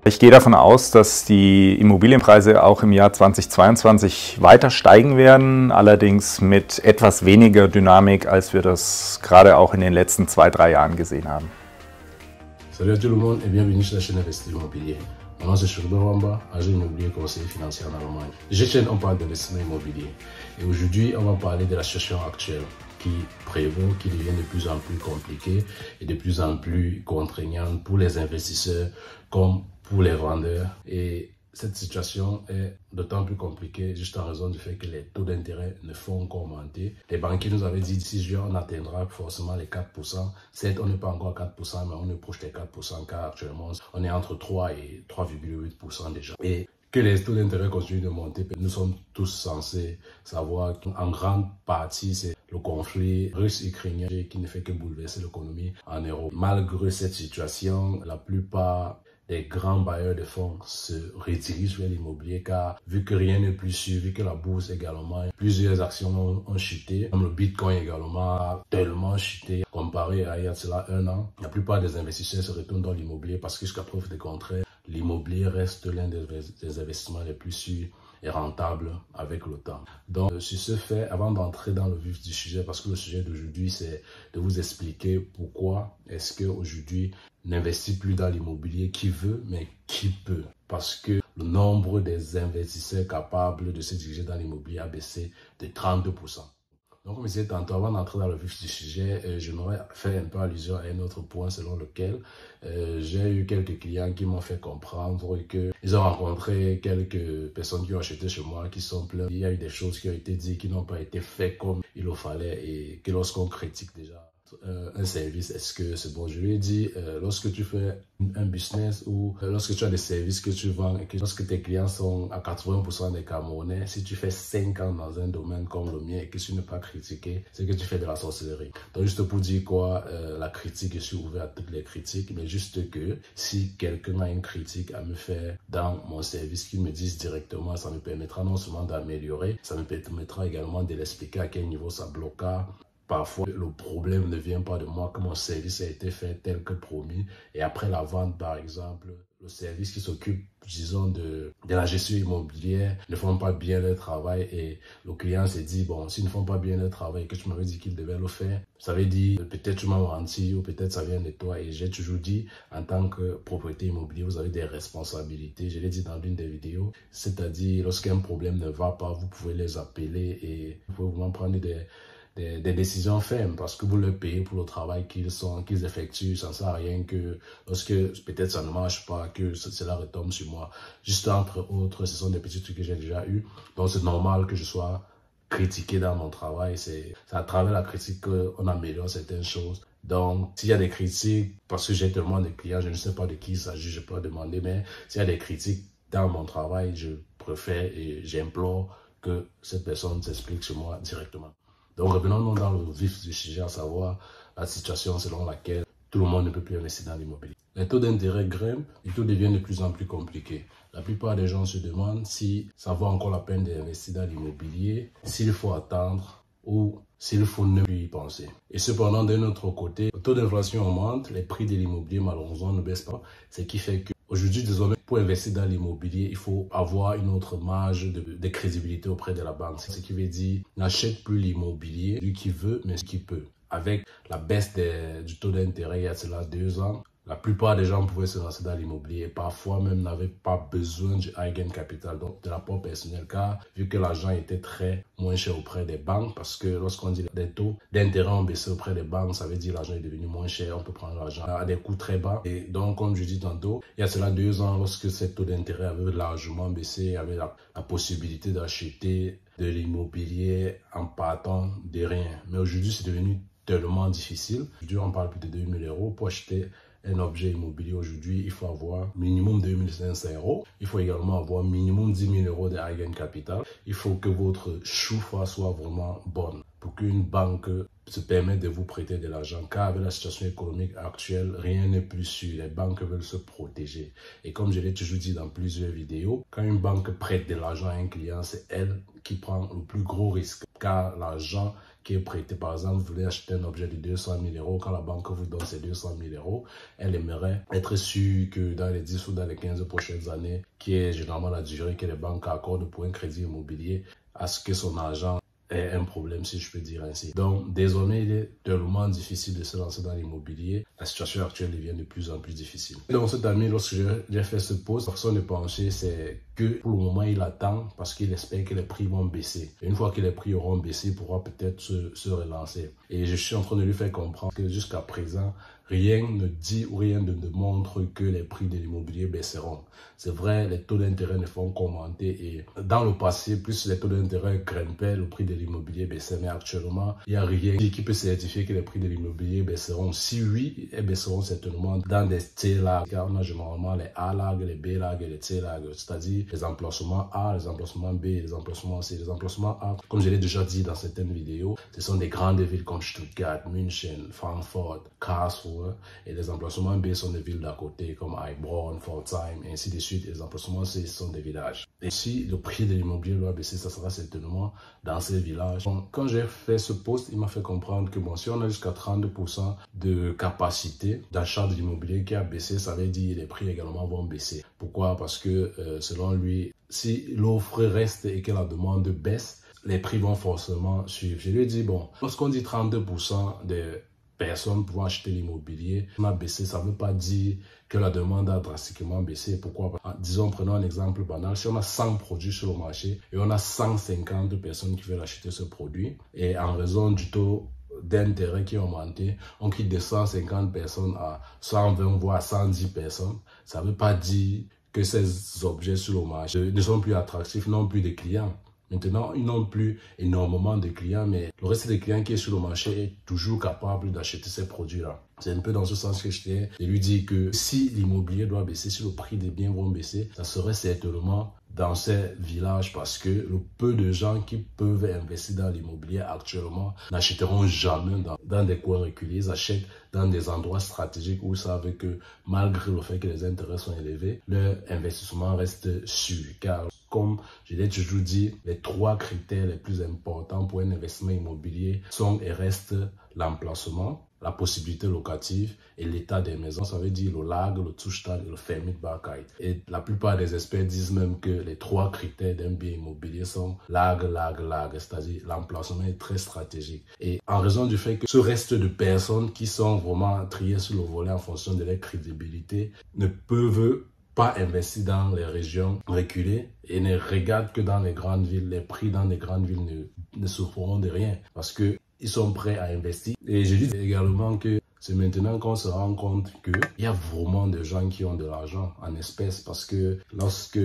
Ich gehe davon aus, dass die Immobilienpreise auch im Jahr 2022 weiter steigen werden, allerdings mit etwas weniger Dynamik, als wir das gerade auch in den letzten 2-3 Jahren gesehen haben. Salut à tout le monde et bienvenue sur la chaîne Investir Immobilier. Mon nom c'est Shurdo Wamba, agent immobilier conseiller financier en Allemagne. Cette chaîne, on parle d'investissement immobilier. Et aujourd'hui, on va parler de la situation actuelle qui prévaut, qui devient de plus en plus compliquée et de plus en plus contraignante pour les investisseurs comme pour les vendeurs. Et cette situation est d'autant plus compliquée juste en raison du fait que les taux d'intérêt ne font qu'augmenter. Les banquiers nous avaient dit d'ici juin, on atteindra forcément les 4%. Certes, on n'est pas encore à 4%, mais on est proche des 4% car actuellement, on est entre 3 et 3,8% déjà. Et que les taux d'intérêt continuent de monter, nous sommes tous censés savoir qu'en grande partie, c'est le conflit russe-ukrainien qui ne fait que bouleverser l'économie en Europe. Malgré cette situation, la plupart des grands bailleurs de fonds se redirigent vers l'immobilier car vu que rien n'est plus sûr, vu que la bourse également, plusieurs actions ont chuté, comme le Bitcoin également a tellement chuté comparé à il y a cela 1 an. La plupart des investisseurs se retournent dans l'immobilier parce que jusqu'à preuve du contraire, l'immobilier reste l'un des investissements les plus sûrs et rentables avec le temps. Donc, sur ce fait, avant d'entrer dans le vif du sujet, parce que le sujet d'aujourd'hui, c'est de vous expliquer pourquoi est-ce qu'aujourd'hui, n'investit plus dans l'immobilier qui veut, mais qui peut. Parce que le nombre des investisseurs capables de se diriger dans l'immobilier a baissé de 32%. Donc, comme je disais tantôt, avant d'entrer dans le vif du sujet, j'aimerais faire un peu allusion à un autre point selon lequel j'ai eu quelques clients qui m'ont fait comprendre qu'ils ont rencontré quelques personnes qui ont acheté chez moi, qui sont pleins. Il y a eu des choses qui ont été dites, qui n'ont pas été faites comme il le fallait et que lorsqu'on critique déjà un service, est-ce que c'est bon? Je lui ai dit, lorsque tu fais un business ou lorsque tu as des services que tu vends et que lorsque tes clients sont à 80% des Camerounais, si tu fais 5 ans dans un domaine comme le mien et que tu n'es pas critiqué, c'est que tu fais de la sorcellerie. Donc juste pour dire quoi, la critique, je suis ouvert à toutes les critiques, mais juste que si quelqu'un a une critique à me faire dans mon service, qu'il me dise directement, ça me permettra non seulement d'améliorer, ça me permettra également de l'expliquer à quel niveau ça bloqua. Parfois, le problème ne vient pas de moi, que mon service a été fait tel que promis. Et après la vente, par exemple, le service qui s'occupe, disons, de la gestion immobilière ne font pas bien leur travail. Et le client s'est dit, bon, s'ils ne font pas bien leur travail et que tu m'avais dit qu'ils devaient le faire, ça veut dire peut-être tu m'as menti ou peut-être ça vient de toi. Et j'ai toujours dit, en tant que propriétaire immobilier, vous avez des responsabilités. Je l'ai dit dans l'une des vidéos. C'est-à-dire, lorsqu'un problème ne va pas, vous pouvez les appeler et vous pouvez vraiment prendre des décisions fermes parce que vous leur payez pour le travail qu'ils effectuent. Ça ne sert à rien que lorsque peut-être ça ne marche pas, que cela retombe sur moi. Juste entre autres, ce sont des petits trucs que j'ai déjà eu. Donc c'est normal que je sois critiqué dans mon travail. C'est à travers la critique qu'on améliore certaines choses. Donc, s'il y a des critiques, parce que j'ai tellement de clients, je ne sais pas de qui il s'agit, je peux demander, mais s'il y a des critiques dans mon travail, je préfère et j'implore que cette personne s'explique sur moi directement. Donc revenons dans le vif du sujet, à savoir la situation selon laquelle tout le monde ne peut plus investir dans l'immobilier. Les taux d'intérêt grimpent et tout devient de plus en plus compliqué. La plupart des gens se demandent si ça vaut encore la peine d'investir dans l'immobilier, s'il faut attendre ou s'il faut ne plus y penser. Et cependant, d'un autre côté, le taux d'inflation augmente, les prix de l'immobilier malheureusement ne baissent pas, ce qui fait que aujourd'hui, désormais, pour investir dans l'immobilier, il faut avoir une autre marge de crédibilité auprès de la banque. Ce qui veut dire, n'achète plus l'immobilier, lui qui veut, mais qui peut. Avec la baisse du taux d'intérêt il y a cela 2 ans, la plupart des gens pouvaient se lancer dans l'immobilier et parfois même n'avaient pas besoin du high-gain capital, donc de l'apport personnel, car vu que l'argent était très moins cher auprès des banques, parce que lorsqu'on dit des taux d'intérêt ont baissé auprès des banques, ça veut dire l'argent est devenu moins cher, on peut prendre l'argent à des coûts très bas. Et donc, comme je dis tantôt, il y a cela 2 ans, lorsque ces taux d'intérêt avaient largement baissé, il y avait la possibilité d'acheter de l'immobilier en partant de rien. Mais aujourd'hui, c'est devenu tellement difficile. Aujourd'hui, on parle plus de 2 000 € pour acheter un objet immobilier. Aujourd'hui, il faut avoir minimum 2 500 €. Il faut également avoir minimum 10 000 € de high-gain capital. Il faut que votre choufra soit vraiment bonne pour qu'une banque se permette de vous prêter de l'argent. Car avec la situation économique actuelle, rien n'est plus sûr. Les banques veulent se protéger. Et comme je l'ai toujours dit dans plusieurs vidéos, quand une banque prête de l'argent à un client, c'est elle qui prend le plus gros risque. Car l'argent qui est prêté. Par exemple, vous voulez acheter un objet de 200 000 euros, quand la banque vous donne ces 200 000 euros, elle aimerait être sûre que dans les 10 ou dans les 15 prochaines années, qui est généralement la durée que les banques accordent pour un crédit immobilier, à ce que son argent est un problème, si je peux dire ainsi. Donc, désormais, il est tellement difficile de se lancer dans l'immobilier. La situation actuelle devient de plus en plus difficile. Donc, cette année, lorsque j'ai fait ce post, personne ne pensait, c'est que pour le moment, il attend parce qu'il espère que les prix vont baisser. Et une fois que les prix auront baissé, il pourra peut-être se relancer. Et je suis en train de lui faire comprendre que jusqu'à présent, rien ne dit ou rien ne démontre que les prix de l'immobilier baisseront. C'est vrai, les taux d'intérêt ne font qu'augmenter et dans le passé, plus les taux d'intérêt grimpaient, le prix de l'immobilier baissait. Mais actuellement, il n'y a rien qui peut certifier que les prix de l'immobilier baisseront. Si oui, elles baisseront certainement dans des T-lag. Car on a généralement les A-lag, les B-lag et les T-lag, c'est-à-dire les emplacements A, les emplacements B, les emplacements C. Les emplacements A, comme je l'ai déjà dit dans certaines vidéos, ce sont des grandes villes comme Stuttgart, München, Frankfurt, Karlsruhe. Et les emplacements B sont des villes d'à côté comme Heilbronn, Pforzheim, et ainsi de suite. Et les emplacements C sont des villages. Et si le prix de l'immobilier doit baisser, ça sera certainement dans ces villages. Donc, quand j'ai fait ce post, il m'a fait comprendre que bon, si on a jusqu'à 30% de capacité d'achat de l'immobilier qui a baissé, ça veut dire que les prix également vont baisser. Pourquoi? Parce que selon lui, si l'offre reste et que la demande baisse, les prix vont forcément suivre. Je lui ai dit, bon, lorsqu'on dit 32% de personnes pouvant acheter l'immobilier, on a baissé, ça ne veut pas dire que la demande a drastiquement baissé. Pourquoi? Disons, prenons un exemple banal. Si on a 100 produits sur le marché et on a 150 personnes qui veulent acheter ce produit, et en raison du taux d'intérêt qui a augmenté, on quitte de 150 personnes à 120 voire 110 personnes, ça ne veut pas dire que ces objets sur le marché ne sont plus attractifs, n'ont plus de clients. Maintenant, ils n'ont plus énormément de clients, mais le reste des clients qui est sur le marché est toujours capable d'acheter ces produits-là. C'est un peu dans ce sens que je tiens de lui dire que si l'immobilier doit baisser, si le prix des biens vont baisser, ça serait certainement dans ces villages parce que le peu de gens qui peuvent investir dans l'immobilier actuellement n'achèteront jamais dans des coins reculés. Ils achètent dans des endroits stratégiques où ils savent que malgré le fait que les intérêts sont élevés, leur investissement reste sûr. Car comme je l'ai toujours dit, les 3 critères les plus importants pour un investissement immobilier sont et restent l'emplacement, la possibilité locative et l'état des maisons. Ça veut dire le lag, le Zustand et le Vermietbarkeit. Et la plupart des experts disent même que les 3 critères d'un bien immobilier sont lag, c'est-à-dire l'emplacement est très stratégique. Et en raison du fait que ce reste de personnes qui sont vraiment triées sur le volet en fonction de leur crédibilité ne peuvent pas investir dans les régions reculées et ne regardent que dans les grandes villes. Les prix dans les grandes villes ne souffriront de rien parce que ils sont prêts à investir. Et je dis également que c'est maintenant qu'on se rend compte qu'il y a vraiment des gens qui ont de l'argent en espèces parce que lorsque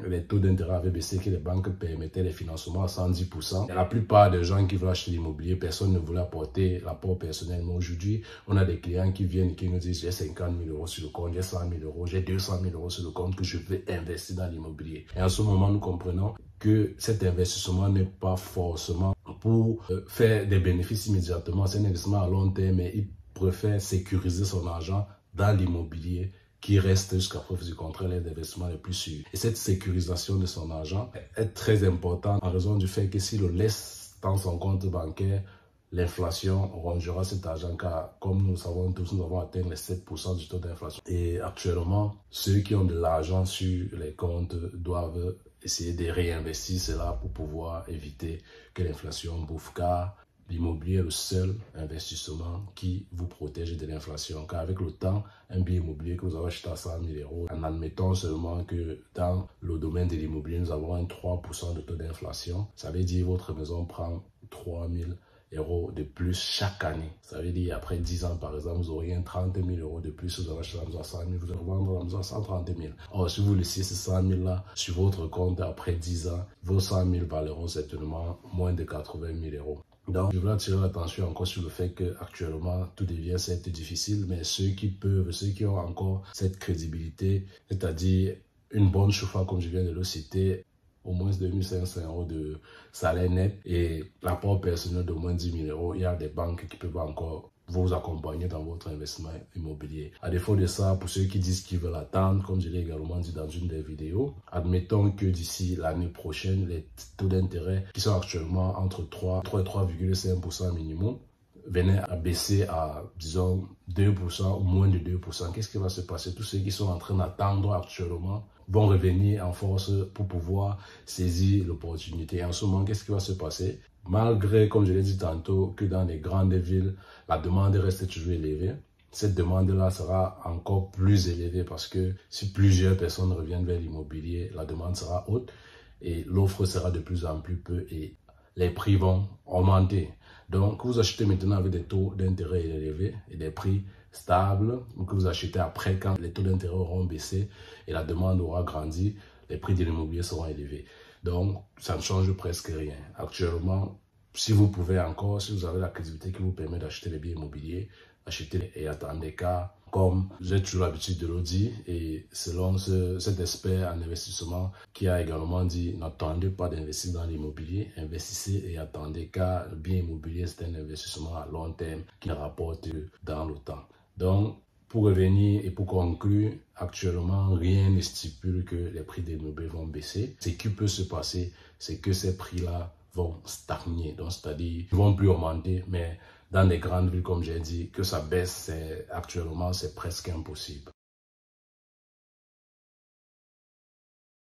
les taux d'intérêt avaient baissé, que les banques permettaient les financements à 110%, la plupart des gens qui veulent acheter l'immobilier, personne ne voulait apporter l'apport personnel. Mais aujourd'hui, on a des clients qui viennent et qui nous disent j'ai 50 000 euros sur le compte, j'ai 100 000 euros, j'ai 200 000 euros sur le compte que je veux investir dans l'immobilier. Et en ce moment, nous comprenons que cet investissement n'est pas forcément pour faire des bénéfices immédiatement. C'est un investissement à long terme, mais il préfère sécuriser son argent dans l'immobilier qui reste jusqu'à preuve du contraire l'un des investissements les plus sûrs. Et cette sécurisation de son argent est très importante en raison du fait que s'il le laisse dans son compte bancaire, l'inflation rongera cet argent car, comme nous le savons tous, nous avons atteint les 7% du taux d'inflation. Et actuellement, ceux qui ont de l'argent sur les comptes doivent essayer de réinvestir cela pour pouvoir éviter que l'inflation bouffe car l'immobilier est le seul investissement qui vous protège de l'inflation. Car avec le temps, un bien immobilier que vous avez acheté à 100 000 euros, en admettant seulement que dans le domaine de l'immobilier, nous avons un 3% de taux d'inflation, ça veut dire que votre maison prend 3 000 euros de plus chaque année. Ça veut dire après 10 ans, par exemple, vous aurez un 30 000 euros de plus. Vous avez acheté la maison à 100 000, vous allez revendre la maison à 130 000. Or, si vous laissiez ces 100 000 là sur votre compte après 10 ans, vos 100 000 valeront certainement moins de 80 000 euros. Donc, je veux attirer l'attention encore sur le fait qu'actuellement, tout devient certes difficile, mais ceux qui peuvent, ceux qui ont encore cette crédibilité, c'est-à-dire une bonne chauffe-eau, comme je viens de le citer, au moins 2500 euros de salaire net et l'apport personnel d'au moins 10 000 euros, il y a des banques qui peuvent encore vous accompagner dans votre investissement immobilier. À défaut de ça, pour ceux qui disent qu'ils veulent attendre, comme je l'ai également dit dans une des vidéos, admettons que d'ici l'année prochaine, les taux d'intérêt qui sont actuellement entre 3 et 3,5% minimum, venaient à baisser à, disons, 2% ou moins de 2%. Qu'est-ce qui va se passer? Tous ceux qui sont en train d'attendre actuellement vont revenir en force pour pouvoir saisir l'opportunité. Et en ce moment, qu'est-ce qui va se passer? Malgré, comme je l'ai dit tantôt, que dans les grandes villes, la demande reste toujours élevée, cette demande-là sera encore plus élevée parce que si plusieurs personnes reviennent vers l'immobilier, la demande sera haute et l'offre sera de plus en plus peu et les prix vont augmenter. Donc, vous achetez maintenant avec des taux d'intérêt élevés et des prix stables, ou que vous achetez après quand les taux d'intérêt auront baissé et la demande aura grandi, les prix de l'immobilier seront élevés. Donc, ça ne change presque rien. Actuellement, si vous pouvez encore, si vous avez la crédibilité qui vous permet d'acheter les biens immobiliers, achetez et attendez car, comme j'ai toujours l'habitude de le dire, et selon cet expert en investissement qui a également dit, n'attendez pas d'investir dans l'immobilier, investissez et attendez car le bien immobilier c'est un investissement à long terme qui rapporte dans le temps. Donc, pour revenir et pour conclure, actuellement, rien ne stipule que les prix des immobiliers vont baisser. Ce qui peut se passer, c'est que ces prix-là vont stagner. Donc, c'est-à-dire, ils ne vont plus augmenter, mais dans les grandes villes, comme j'ai dit, que ça baisse, actuellement, c'est presque impossible.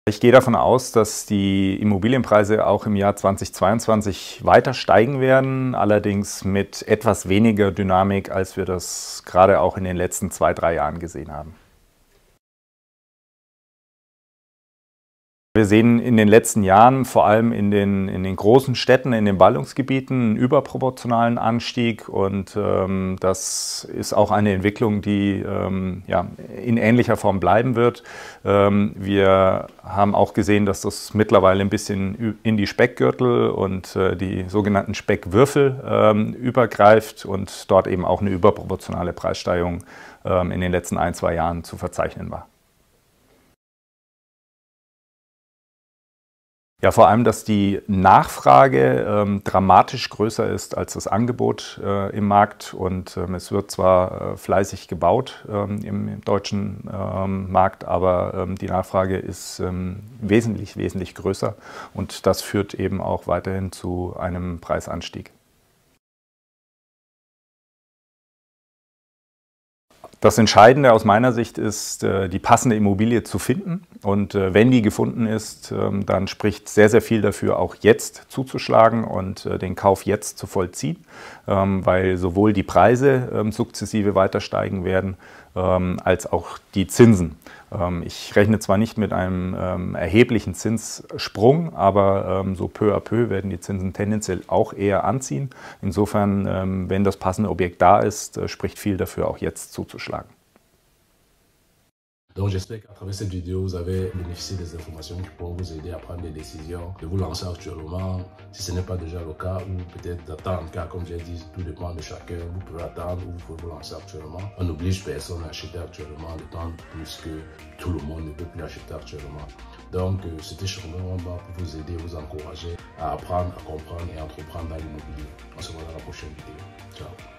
Ich gehe davon aus, dass die Immobilienpreise auch im Jahr 2022 weiter steigen werden, allerdings mit etwas weniger Dynamik, als wir das gerade auch in den letzten 2-3 Jahren gesehen haben. Wir sehen in den letzten Jahren vor allem in den großen Städten, in den Ballungsgebieten einen überproportionalen Anstieg und das ist auch eine Entwicklung, die ja, in ähnlicher Form bleiben wird. Wir haben auch gesehen, dass das mittlerweile ein bisschen in die Speckgürtel und die sogenannten Speckwürfel übergreift und dort eben auch eine überproportionale Preissteigerung in den letzten 1-2 Jahren zu verzeichnen war. Ja, vor allem, dass die Nachfrage dramatisch größer ist als das Angebot im Markt und es wird zwar fleißig gebaut im deutschen Markt, aber die Nachfrage ist wesentlich größer und das führt eben auch weiterhin zu einem Preisanstieg. Das Entscheidende aus meiner Sicht ist, die passende Immobilie zu finden und wenn die gefunden ist, dann spricht sehr viel dafür, auch jetzt zuzuschlagen und den Kauf jetzt zu vollziehen, weil sowohl die Preise sukzessive weiter steigen werden, als auch die Zinsen. Ich rechne zwar nicht mit einem erheblichen Zinssprung, aber so peu à peu werden die Zinsen tendenziell auch eher anziehen. Insofern, wenn das passende Objekt da ist, spricht viel dafür, auch jetzt zuzuschlagen. Donc j'espère qu'à travers cette vidéo, vous avez bénéficié des informations qui pourront vous aider à prendre des décisions, de vous lancer actuellement, si ce n'est pas déjà le cas, ou peut-être d'attendre, car comme j'ai dit, tout dépend de chacun. Vous pouvez attendre ou vous pouvez vous lancer actuellement. On n'oblige personne à acheter actuellement, le temps plus que tout le monde ne peut plus acheter actuellement. Donc c'était Chiromé Wamba pour vous aider, vous encourager à apprendre, à comprendre et à entreprendre dans l'immobilier. On se voit dans la prochaine vidéo. Ciao.